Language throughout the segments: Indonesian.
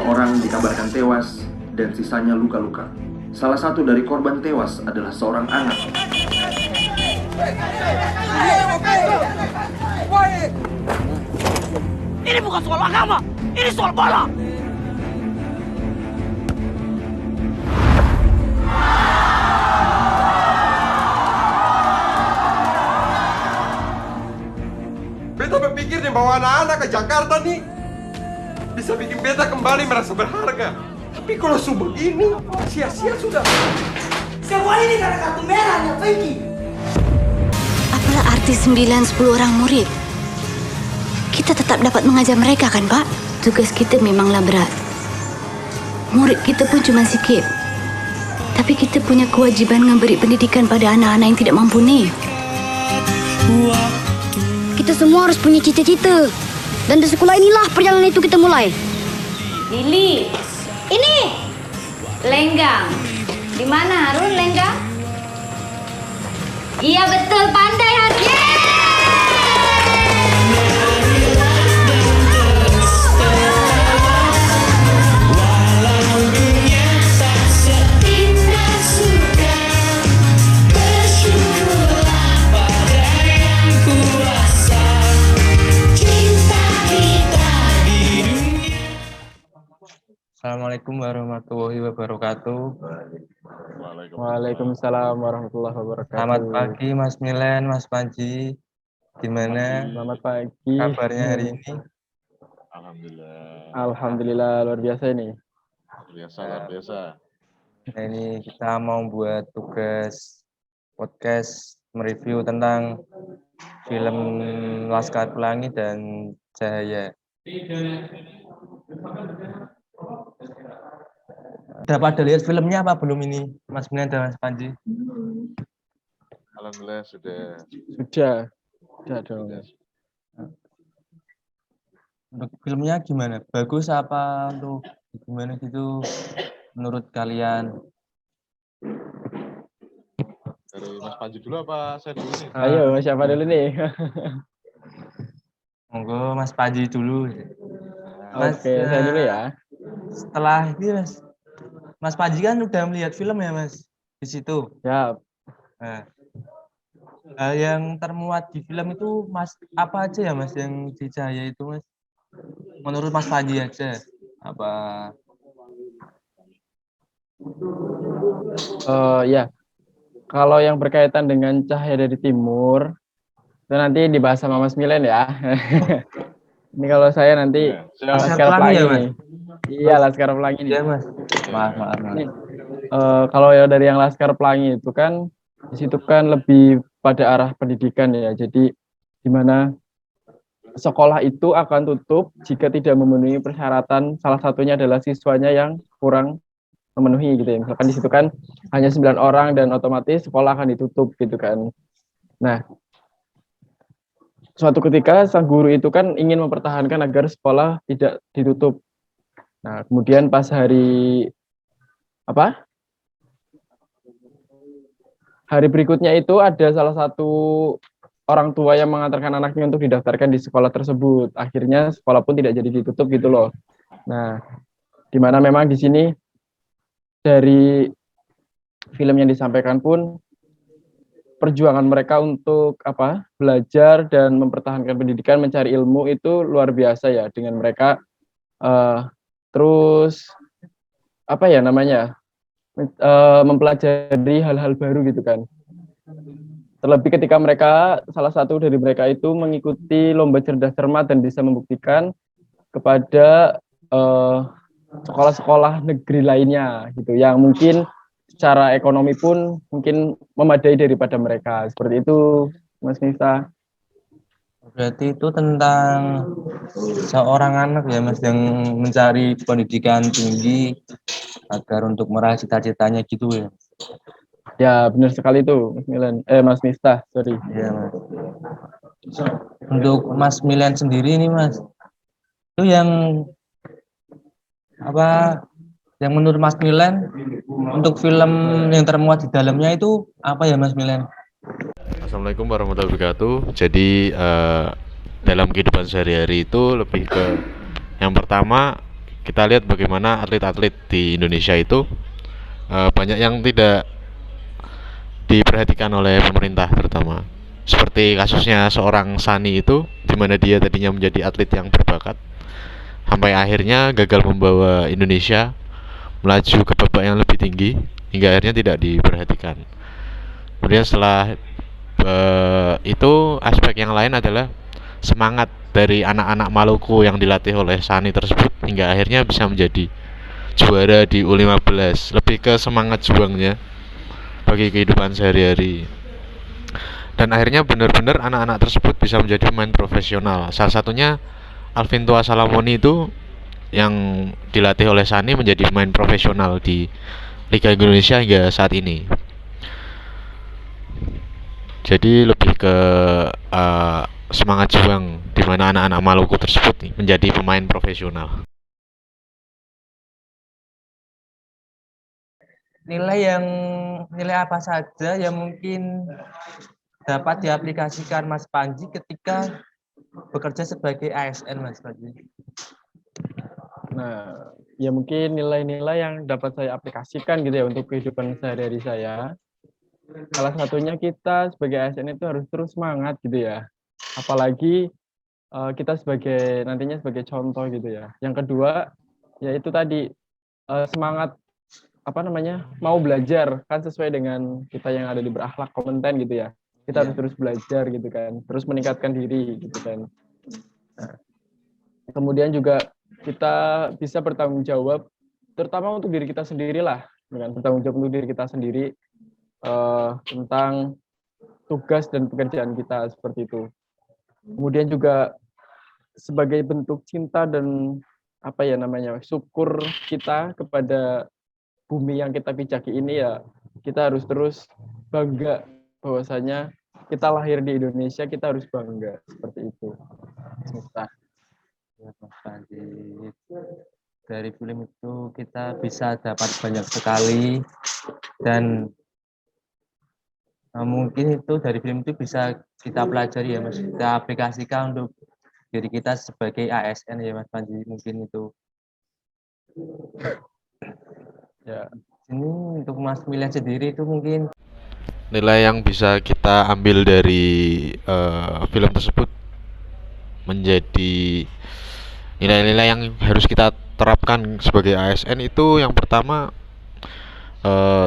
orang dikabarkan tewas dan sisanya luka-luka. Salah satu dari korban tewas adalah seorang anak. Ini bukan soal agama, ini soal bola. Beta berpikir nih bawa anak-anak ke Jakarta nih bisa bikin beta kembali merasa berharga. Tapi kalau begini, sia-sia sudah. Semua ini karena kartu merahnya, Franky. Apalah arti 9-10 orang murid? Kita tetap dapat mengajar mereka kan, Pak? Tugas kita memanglah berat. Murid kita pun cuma sikit. Tapi kita punya kewajiban memberi pendidikan pada anak-anak yang tidak mampu nih. Kita semua harus punya cita-cita. Dan di sekolah inilah perjalanan itu kita mulai. Lili, ini Lenggang. Di mana Harun Lenggang? Iya betul, pandai Harun. Assalamualaikum warahmatullahi wabarakatuh. Waalaikumsalam warahmatullahi wabarakatuh. Selamat pagi Mas Milen, Mas Panji. Gimana Selamat pagi. kabarnya hari ini? Alhamdulillah luar biasa ini. Luar biasa. Nah, ini kita mau buat tugas podcast mereview tentang film Laskar Pelangi dan Cahaya. Udah pada lihat filmnya apa belum ini, Mas Milen dan Mas Panji? Alhamdulillah sudah. Sudah dong. Untuk filmnya gimana? Bagus apa untuk gimana gitu menurut kalian? Dari Mas Panji dulu apa saya dulu nih? Ayo, siapa dulu nih? Monggo Mas Panji dulu. Mas, Oke, saya dulu ya. Setelah ini Mas Panji kan udah melihat film ya Mas di situ. Ya. Nah, yang termuat di film itu Mas apa aja ya Mas yang di Cahaya itu Mas? Menurut Mas Panji aja apa? Ya. Kalau yang berkaitan dengan Cahaya dari Timur itu nanti dibahas sama Mas Milen ya. Ini kalau saya nanti Laskar Pelangi ya, Mas? nih. Iya, Laskar Pelangi nih. Iya Mas. Maaf. Ini, kalau ya dari yang Laskar Pelangi itu kan di situ kan lebih pada arah pendidikan ya. Jadi di mana sekolah itu akan tutup jika tidak memenuhi persyaratan, salah satunya adalah siswanya yang kurang memenuhi gitu ya. Misalkan di situ kan hanya 9 orang dan otomatis sekolah akan ditutup gitu kan. Nah, suatu ketika sang guru itu kan ingin mempertahankan agar sekolah tidak ditutup. Nah, kemudian pas hari berikutnya itu ada salah satu orang tua yang mengantarkan anaknya untuk didaftarkan di sekolah tersebut. Akhirnya sekolah pun tidak jadi ditutup gitu loh. Nah, di mana memang di sini dari film yang disampaikan pun perjuangan mereka untuk belajar dan mempertahankan pendidikan, mencari ilmu itu luar biasa ya, dengan mereka terus mempelajari hal-hal baru gitu kan. Terlebih ketika salah satu dari mereka itu mengikuti lomba cerdas cermat dan bisa membuktikan kepada sekolah-sekolah negeri lainnya gitu, yang mungkin secara ekonomi pun mungkin memadai daripada mereka. Seperti itu, Mas Nisa. Berarti itu tentang seorang anak ya Mas yang mencari pendidikan tinggi agar untuk meraih cita-citanya gitu ya. Ya, benar sekali itu, Mas Miftah, sorry. Iya, Mas. Untuk Mas Milen sendiri nih, Mas. Itu yang menurut Mas Milen untuk film yang termuat di dalamnya itu apa ya, Mas Milen? Assalamualaikum warahmatullahi wabarakatuh. Jadi dalam kehidupan sehari-hari itu lebih ke yang pertama kita lihat bagaimana atlet-atlet di Indonesia itu banyak yang tidak diperhatikan oleh pemerintah terutama. Seperti kasusnya seorang Sani itu, di mana dia tadinya menjadi atlet yang berbakat, sampai akhirnya gagal membawa Indonesia melaju ke babak yang lebih tinggi, hingga akhirnya tidak diperhatikan. Kemudian setelah itu, aspek yang lain adalah semangat dari anak-anak Maluku yang dilatih oleh Sani tersebut hingga akhirnya bisa menjadi juara di U15. Lebih ke semangat juangnya bagi kehidupan sehari-hari. Dan akhirnya benar-benar anak-anak tersebut bisa menjadi pemain profesional. Salah satunya Alvin Tua Salamoni itu yang dilatih oleh Sani menjadi pemain profesional di Liga Indonesia hingga saat ini. Jadi lebih ke semangat juang di mana anak-anak Maluku tersebut menjadi pemain profesional. Nilai apa saja yang mungkin dapat diaplikasikan Mas Panji ketika bekerja sebagai ASN, Mas Panji? Nah, ya mungkin nilai-nilai yang dapat saya aplikasikan gitu ya untuk kehidupan sehari-hari saya. Salah satunya kita sebagai ASN itu harus terus semangat gitu ya. Apalagi kita nantinya sebagai contoh gitu ya. Yang kedua, yaitu tadi semangat mau belajar kan sesuai dengan kita yang ada di berakhlak kompeten gitu ya. Kita harus terus belajar gitu kan, terus meningkatkan diri gitu kan. Nah, kemudian juga kita bisa bertanggung jawab, terutama untuk diri kita sendiri lah, dengan bertanggung jawab untuk diri kita sendiri tentang tugas dan pekerjaan kita seperti itu. Kemudian juga sebagai bentuk cinta dan syukur kita kepada bumi yang kita pijaki ini ya, kita harus terus bangga bahwasanya kita lahir di Indonesia, kita harus bangga seperti itu. Ya, Mas Panji. Dari film itu kita bisa dapat banyak sekali, dan mungkin itu dari film itu bisa kita pelajari ya Mas, kita aplikasikan untuk diri kita sebagai ASN ya Mas Panji, mungkin itu. Ya, ini untuk Mas Milen sendiri itu mungkin Nilai yang bisa kita ambil dari film tersebut menjadi nilai-nilai yang harus kita terapkan sebagai ASN itu yang pertama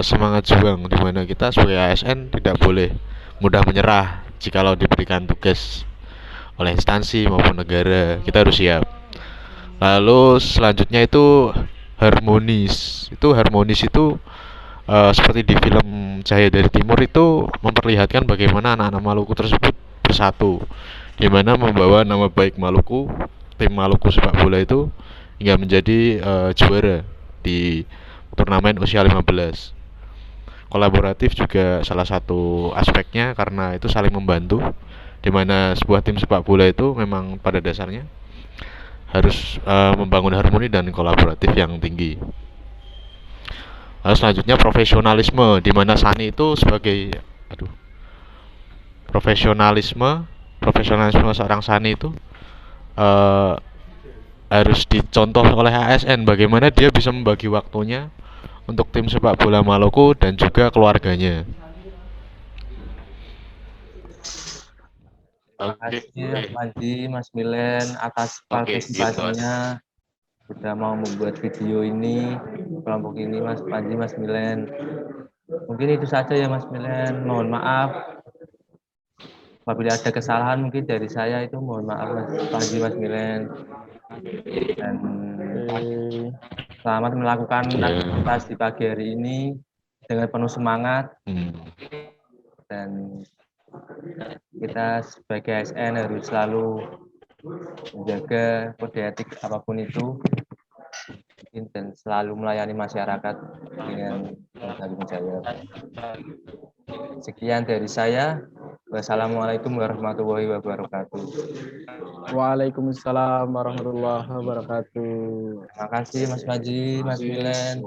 semangat juang, di mana kita sebagai ASN tidak boleh mudah menyerah jikalau diberikan tugas oleh instansi maupun negara. Kita harus siap. Lalu selanjutnya itu harmonis. Harmonis itu seperti di film Cahaya dari Timur itu memperlihatkan bagaimana anak-anak Maluku tersebut bersatu, di mana membawa nama baik Maluku, tim Maluku sepak bola itu hingga menjadi juara di turnamen usia 15. Kolaboratif juga salah satu aspeknya karena itu saling membantu, di mana sebuah tim sepak bola itu memang pada dasarnya harus membangun harmoni dan kolaboratif yang tinggi. Lalu selanjutnya profesionalisme, di mana Sani itu sebagai profesionalisme seorang Sani itu harus dicontoh oleh ASN bagaimana dia bisa membagi waktunya untuk tim sepak bola Maluku dan juga keluarganya. Terima kasih Mas Panji, Mas Milen atas partisipasinya, sudah mau membuat video ini, kelompok ini Mas Panji, Mas Milen. Mungkin itu saja ya Mas Milen, mohon maaf apabila ada kesalahan mungkin dari saya, itu mohon maaf Mas Panji, Mas Milen. Dan selamat melakukan aktivitas di pagi hari ini dengan penuh semangat. Dan kita sebagai ASN harus selalu menjaga kode etik apapun itu dan selalu melayani masyarakat dengan tanggung jawab. Sekian dari saya. Wassalamualaikum warahmatullahi wabarakatuh. Waalaikumsalam warahmatullahi wabarakatuh. Terima kasih Mas Panji, Mas Milen.